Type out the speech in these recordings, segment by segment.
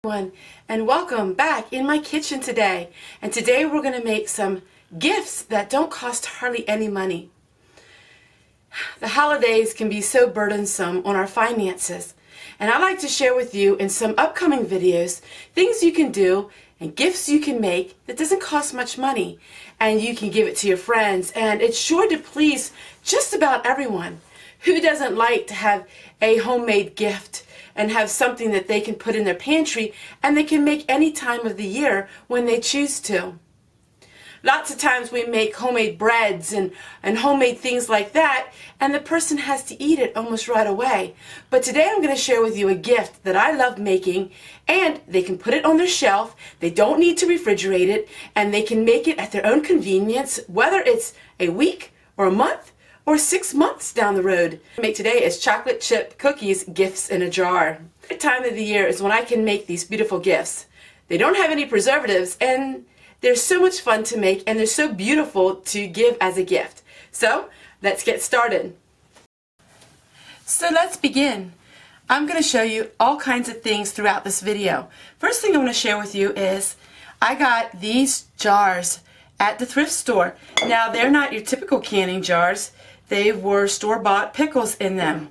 Everyone, and welcome back in my kitchen today. And today we're going to make some gifts that don't cost hardly any money. The holidays can be so burdensome on our finances, and I'd like to share with you in some upcoming videos things you can do and gifts you can make that doesn't cost much money, and you can give it to your friends, and it's sure to please just about everyone. Who doesn't like to have a homemade gift and have something that they can put in their pantry and they can make any time of the year when they choose to? Lots of times we make homemade breads and homemade things like that, and the person has to eat it almost right away. But today I'm going to share with you a gift that I love making, and they can put it on their shelf, they don't need to refrigerate it, and they can make it at their own convenience, whether it's a week or a month or 6 months down the road. Make today is chocolate chip cookies gifts in a jar. The time of the year is when I can make these beautiful gifts. They don't have any preservatives, and they're so much fun to make, and they're so beautiful to give as a gift. So let's get started. So let's begin. I'm going to show you all kinds of things throughout this video. First thing I want to share with you is I got these jars at the thrift store. Now they're not your typical canning jars. They were store-bought pickles in them.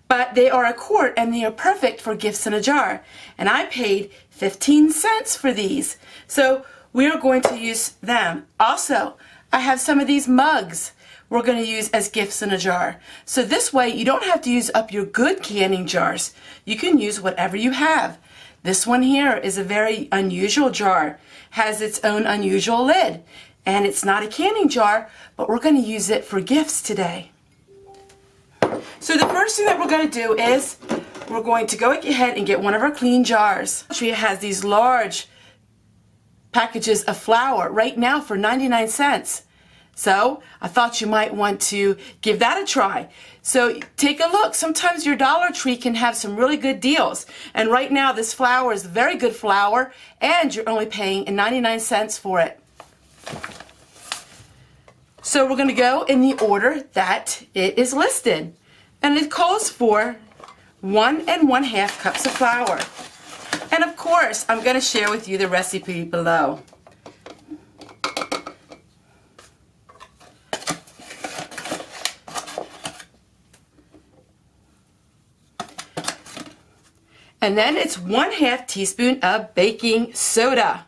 But they are a quart and they are perfect for gifts in a jar. And I paid 15 cents for these. So we are going to use them. Also, I have some of these mugs we're going to use as gifts in a jar. So this way you don't have to use up your good canning jars. You can use whatever you have. This one here is a very unusual jar. Has its own unusual lid. And it's not a canning jar, but we're going to use it for gifts today. So the first thing that we're going to do is we're going to go ahead and get one of our clean jars. It has these large packages of flour right now for 99 cents. So I thought you might want to give that a try. So take a look. Sometimes your Dollar Tree can have some really good deals. And right now this flour is very good flour, and you're only paying 99 cents for it. So we're going to go in the order that it is listed. And it calls for 1 1/2 cups of flour. And of course, I'm going to share with you the recipe below. And then it's 1/2 teaspoon of baking soda.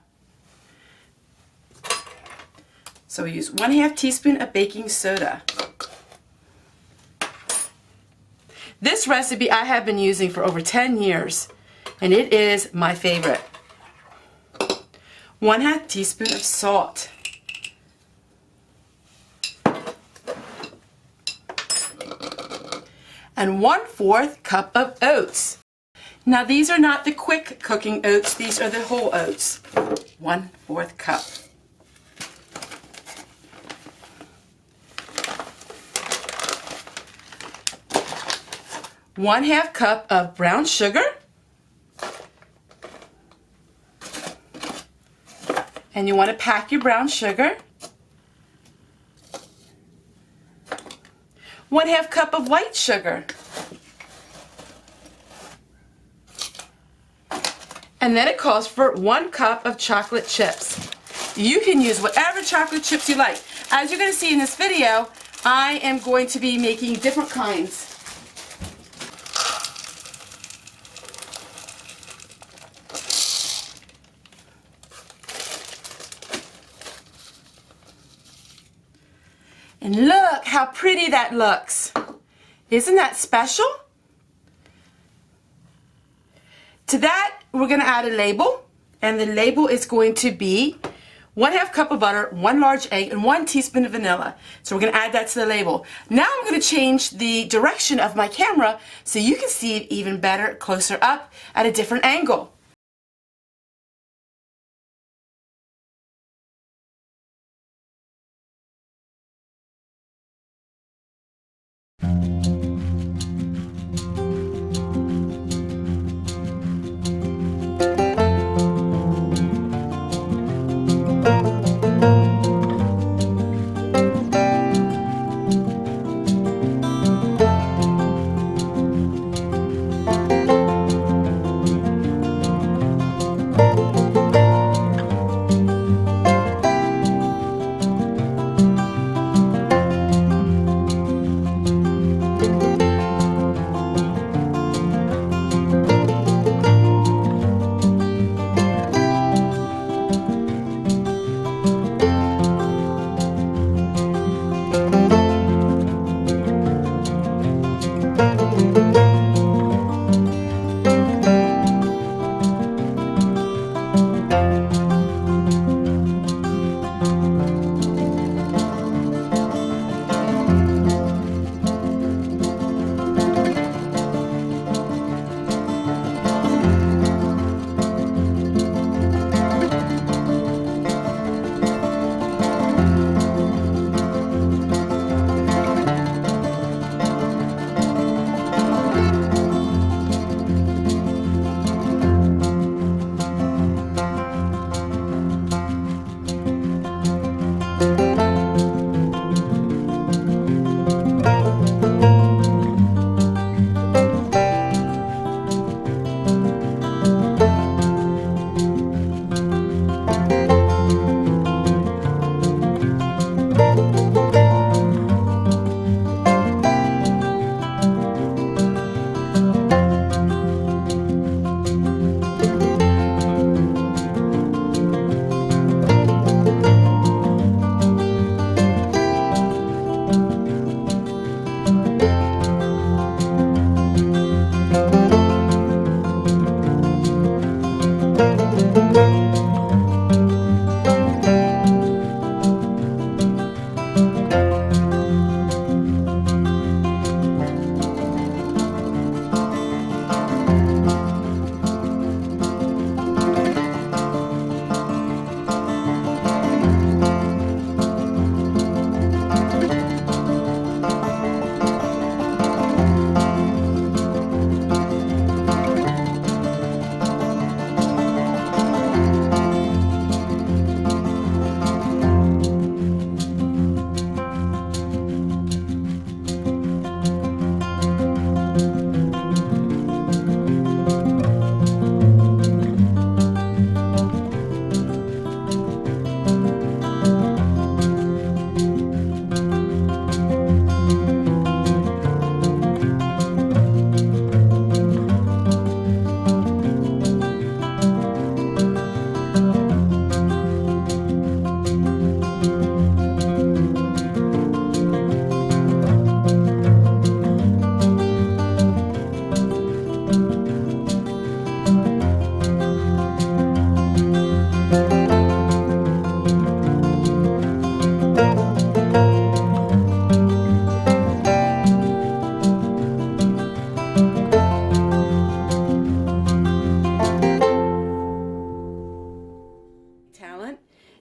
So we use 1/2 teaspoon of baking soda. This recipe I have been using for over 10 years, and it is my favorite. 1/2 teaspoon of salt. And 1/4 cup of oats. Now these are not the quick cooking oats, these are the whole oats. 1/4 cup. 1/2 cup of brown sugar. And you want to pack your brown sugar. 1/2 cup of white sugar. And then it calls for 1 cup of chocolate chips. You can use whatever chocolate chips you like. As you're going to see in this video, I am going to be making different kinds. And look how pretty that looks. Isn't that special? To that, we're going to add a label, and the label is going to be 1/2 cup of butter, 1 large egg, and 1 teaspoon of vanilla. So we're going to add that to the label. Now I'm going to change the direction of my camera so you can see it even better, closer up, at a different angle.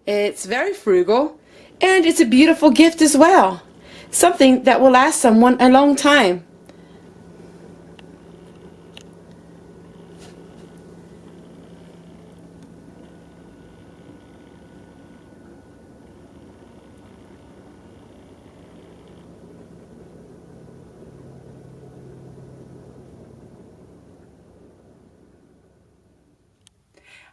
It's very frugal, and it's a beautiful gift as well. Something that will last someone a long time.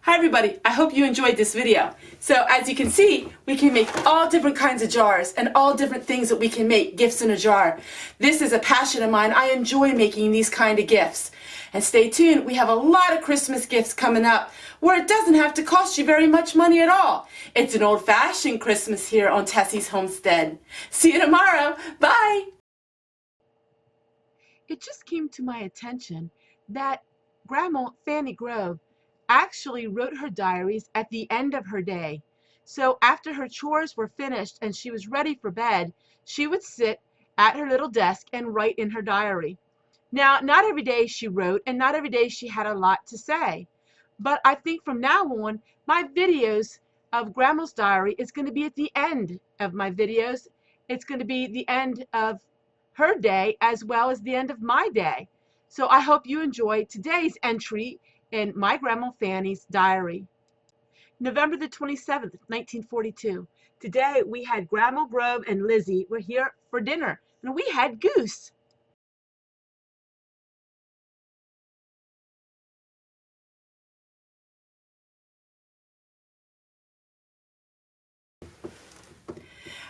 Hi everybody, I hope you enjoyed this video. So as you can see, we can make all different kinds of jars and all different things that we can make, gifts in a jar. This is a passion of mine. I enjoy making these kind of gifts. And stay tuned, we have a lot of Christmas gifts coming up where it doesn't have to cost you very much money at all. It's an old-fashioned Christmas here on Tessie's Homestead. See you tomorrow. Bye! It just came to my attention that Grandma Fanny Grove actually wrote her diaries at the end of her day. So after her chores were finished and she was ready for bed, she would sit at her little desk and write in her diary. Now, not every day she wrote, and not every day she had a lot to say. But I think from now on, my videos of Grandma's diary is going to be at the end of my videos. It's going to be the end of her day as well as the end of my day. So I hope you enjoy today's entry in my Grandma Fanny's diary. November the 27th, 1942. Today we had Grandma Grove and Lizzie were here for dinner, and we had goose.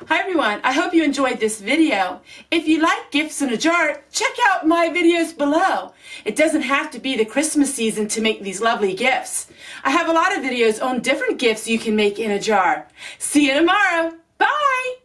Hi everyone, I hope you enjoyed this video. If you like gifts in a jar, check out my videos below. It doesn't have to be the Christmas season to make these lovely gifts. I have a lot of videos on different gifts you can make in a jar. See you tomorrow. Bye!